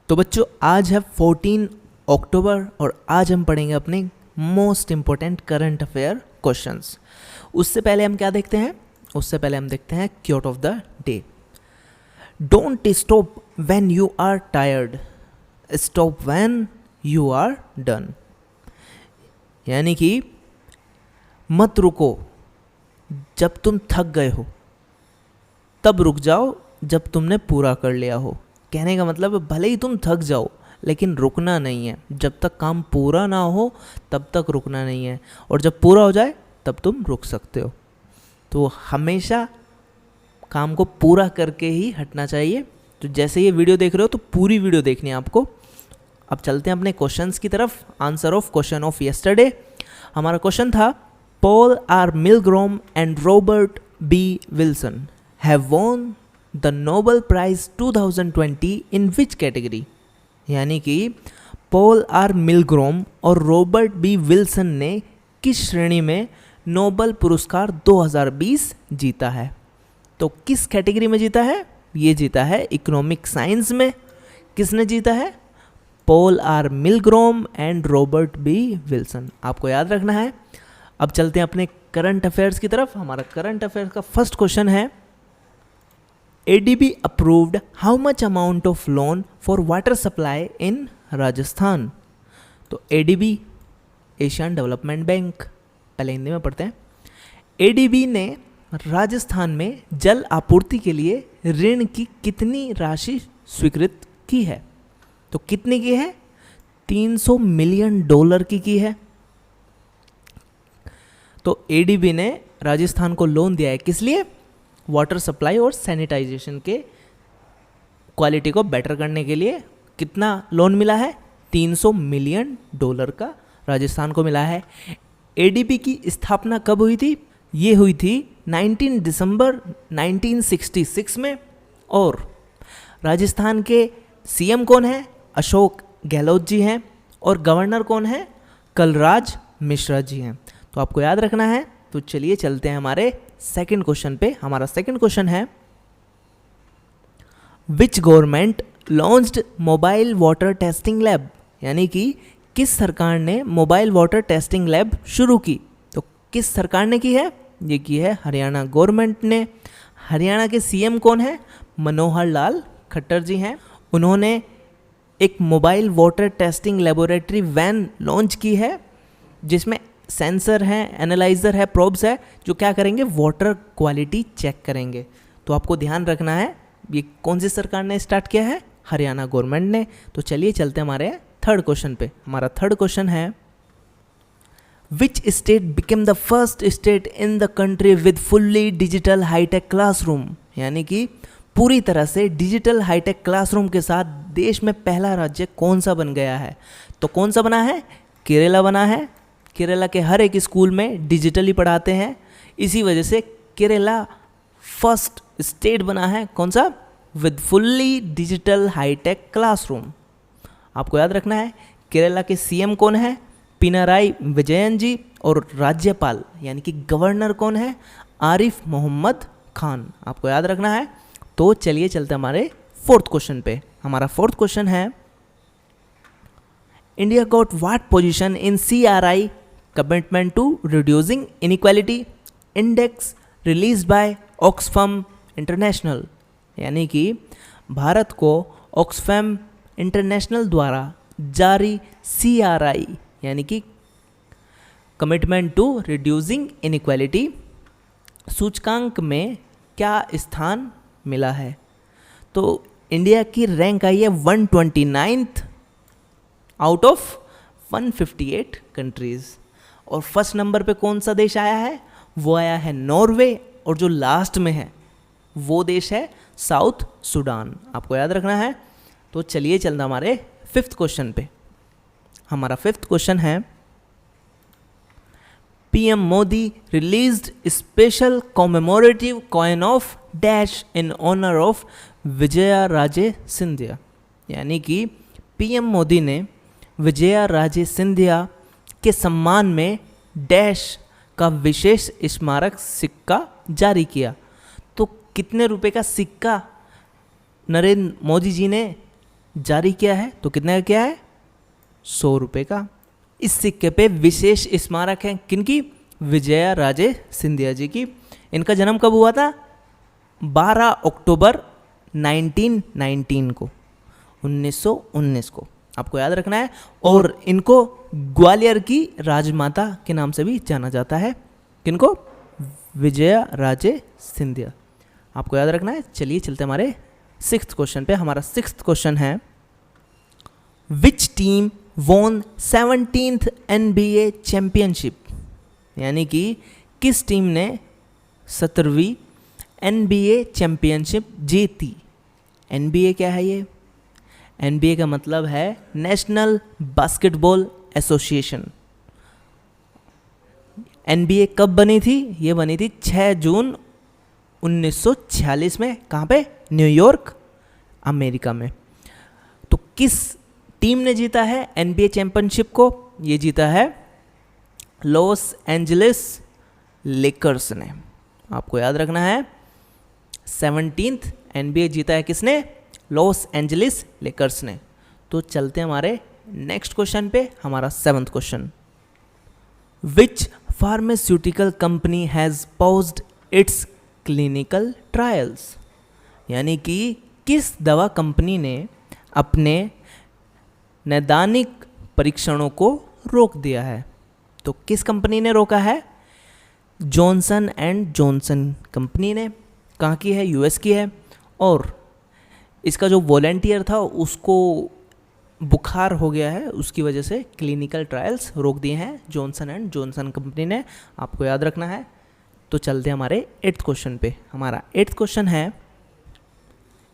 तो बच्चों आज है 14 अक्टूबर और आज हम पढ़ेंगे अपने most important current affair questions. उससे पहले हम क्या देखते हैं? उससे पहले हम देखते हैं quote of the day. Don't stop when you are tired, stop when you are done. यानी कि मत रुको जब तुम थक गए हो, तब रुक जाओ जब तुमने पूरा कर लिया हो। कहने का मतलब है भले ही तुम थक जाओ लेकिन रुकना नहीं है। जब तक काम पूरा ना हो तब तक रुकना नहीं है, और जब पूरा हो जाए तब तुम रुक सकते हो। तो हमेशा काम को पूरा करके ही हटना चाहिए। तो जैसे ये वीडियो देख रहे हो तो पूरी वीडियो देखनी है आपको। अब चलते हैं अपने क्वेश्चंस की तरफ। Answer of question of yesterday. हमारा क्वेश्चन था Paul R Milgrom and Robert B Wilson have won the Nobel prize 2020 in which category. यानी कि पॉल आर मिलग्रोम और रॉबर्ट बी विल्सन ने किस श्रेणी में नोबेल पुरस्कार 2020 जीता है। तो किस कैटेगरी में जीता है? ये जीता है इकोनॉमिक साइंस में। किसने जीता है? Paul R Milgrom and Robert B Wilson. आपको याद रखना है। अब चलते हैं अपने करंट अफेयर्स की तरफ। हमारा करंट अफेयर्स का फर्स्ट क्वेश्चन है ADB approved how much amount of loan for water supply in Rajasthan. तो ADB एशियन डेवलपमेंट बैंक, पहले हिंदी में पढ़ते हैं। ADB ने राजस्थान में जल आपूर्ति के लिए ऋण की कितनी राशि स्वीकृत की है? तो कितनी की है? $300 मिलियन की है। तो ADB ने राजस्थान को लोन दिया है, किस लिए? वाटर सप्लाई और सैनिटाइजेशन के क्वालिटी को बेटर करने के लिए। कितना लोन मिला है? $300 मिलियन का राजस्थान को मिला है। ADB की स्थापना कब हुई थी? ये हुई थी 19 दिसंबर 1966 में। और राजस्थान के CM कौन है? अशोक गहलोत जी हैं। और गवर्नर कौन है? कलराज मिश्रा जी हैं। तो आपको याद रखना है। तो चलिए चलते हैं हमारे सेकंड क्वेश्चन पे। हमारा सेकंड क्वेश्चन है which government launched mobile water testing lab. यानी कि किस सरकार ने मोबाइल वाटर टेस्टिंग लैब शुरू की? तो किस सरकार ने की है? ये की है हरियाणा गवर्नमेंट ने। हरियाणा के CM कौन है? मनोहर लाल खट्टर जी हैं। उन्होंने एक mobile water testing laboratory van launch की है, जिसमें सेंसर है, एनालाइजर है, प्रोब्स है, जो क्या करेंगे? वाटर क्वालिटी चेक करेंगे। तो आपको ध्यान रखना है ये कौन सी सरकार ने स्टार्ट किया है? हरियाणा गवर्नमेंट ने। तो चलिए चलते हैं हमारे थर्ड क्वेश्चन पे। हमारा थर्ड क्वेश्चन है which state became the first state in the country with fully digital high tech classroom. यानी कि पूरी तरह से डिजिटल हाईटेक क्लासरूम के साथ देश में पहला राज्य कौन सा बन गया है? तो कौन सा बना है? केरला बना है। केरला के हर एक स्कूल में डिजिटली पढ़ाते हैं, इसी वजह से केरला फर्स्ट स्टेट बना है। कौन सा? With fully digital high tech classroom. आपको याद रखना है केरला के CM कौन है? पिनाराई विजयन जी। और राज्यपाल यानी कि गवर्नर कौन है? आरिफ मोहम्मद खान। आपको याद रखना है। तो चलिए चलते हमारे फोर्थ क्वेश्चन पे। हमारा फोर्थ क्वेश्चन है India got what position in CRI commitment to reducing inequality index release by Oxfam international. यानी कि भारत को ऑक्सफैम इंटरनेशनल द्वारा जारी CRI यानी कि कमिटमेंट टू रिड्यूसिंग इनइक्वालिटी सूचकांक में क्या स्थान मिला है? तो इंडिया की रैंक आई है 129th आउट ऑफ 158 कंट्रीज़। और फर्स्ट नंबर पे कौन सा देश आया है? वो आया है नॉर्वे। और जो लास्ट में है वो देश है साउथ सूडान। आपको याद रखना है। तो चलिए चलना हमारे फिफ्थ क्वेश्चन पे। हमारा फिफ्थ क्वेश्चन है PM Modi released special commemorative coin of dash in honour of Vijaya Raje Scindia. यानी कि PM मोदी ने विजया राजे सिंधिया के सम्मान में डैश का विशेष स्मारक सिक्का जारी किया। तो कितने रुपए का सिक्का नरेंद्र मोदी जी ने जारी किया है। तो कितने का किया है? 100 रुपये का। इस सिक्के पे विशेष स्मारक है किनकी? विजया राजे सिंधिया जी की। इनका जन्म कब हुआ था? 12 अक्टूबर 1919 को, 1919 को, आपको याद रखना है। और इनको ग्वालियर की राजमाता के नाम से भी जाना जाता है। किनको? विजया राजे सिंधिया, आपको याद रखना है। चलिए चलते हमारे 6th क्वेश्चन पे। हमारा 6th क्वेश्चन है, which team von 17th NBA championship, यानी कि किस टीम ने 17वीं NBA चैंपियनशिप जीती। NBA क्या है ये? NBA का मतलब है नेशनल बास्केटबॉल एसोसिएशन। NBA कब बनी थी? ये बनी थी 6 जून 1946 में। कहाँ पे? न्यूयॉर्क, अमेरिका में। तो किस टीम ने जीता है NBA चैंपियनशिप को? ये जीता है लॉस एंजलिस लेकर्स ने। आपको याद रखना है 17th NBA जीता है किसने? लॉस एंजलिस लेकर्स ने। तो चलते हैं हमारे नेक्स्ट क्वेश्चन पे। हमारा 7th question, which pharmaceutical company has paused it's clinical trials, यानी कि किस दवा कंपनी ने अपने नैदानिक परीक्षणों को रोक दिया है। तो किस कंपनी ने रोका है? जॉनसन एंड जॉनसन कंपनी ने। कहाँ की है? यूएस की है। और इसका जो वॉलेंटियर था उसको बुखार हो गया है, उसकी वजह से क्लिनिकल ट्रायल्स रोक दिए हैं जॉनसन एंड जॉनसन कंपनी ने, आपको याद रखना है। तो चलते हैं हमारे 8th क्वेश्चन पे। हमारा 8th क्वेश्चन है,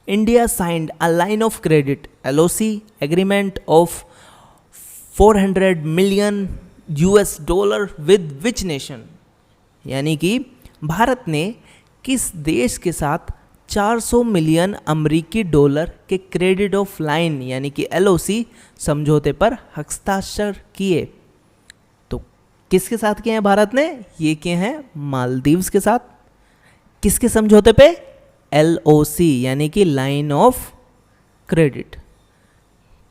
India signed a line of credit LOC agreement of $400 million with which nation, यानी कि भारत ने किस देश के साथ 400 मिलियन अमेरिकी डॉलर के क्रेडिट ऑफ लाइन यानी कि LOC समझौते पर हस्ताक्षर किए। तो किसके साथ किए हैं भारत ने? ये किए हैं मालदीव्स के साथ। किसके समझौते पे? LOC यानी कि लाइन ऑफ क्रेडिट।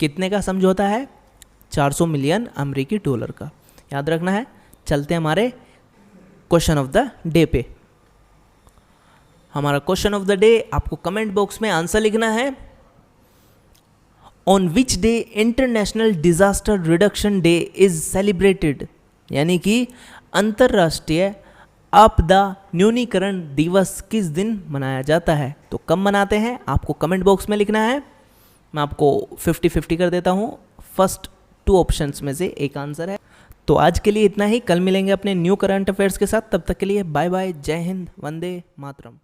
कितने का समझौता है? 400 मिलियन अमेरिकी डॉलर का, याद रखना है। चलते हैं हमारे क्वेश्चन ऑफ द डे पे। हमारा क्वेश्चन ऑफ द डे, आपको कमेंट बॉक्स में आंसर लिखना है। On which day international disaster reduction day is celebrated, यानी कि अंतर्राष्ट्रीय आपदा न्यूनीकरण दिवस किस दिन मनाया जाता है। तो कब मनाते हैं आपको कमेंट बॉक्स में लिखना है। मैं आपको 50-50 कर देता हूँ, फर्स्ट 2 ऑप्शंस में से एक आंसर है। तो आज के लिए इतना ही, कल मिलेंगे अपने न्यू करंट अफेयर्स के साथ। तब तक के लिए बाय बाय, जय हिंद, वंदे मातरम।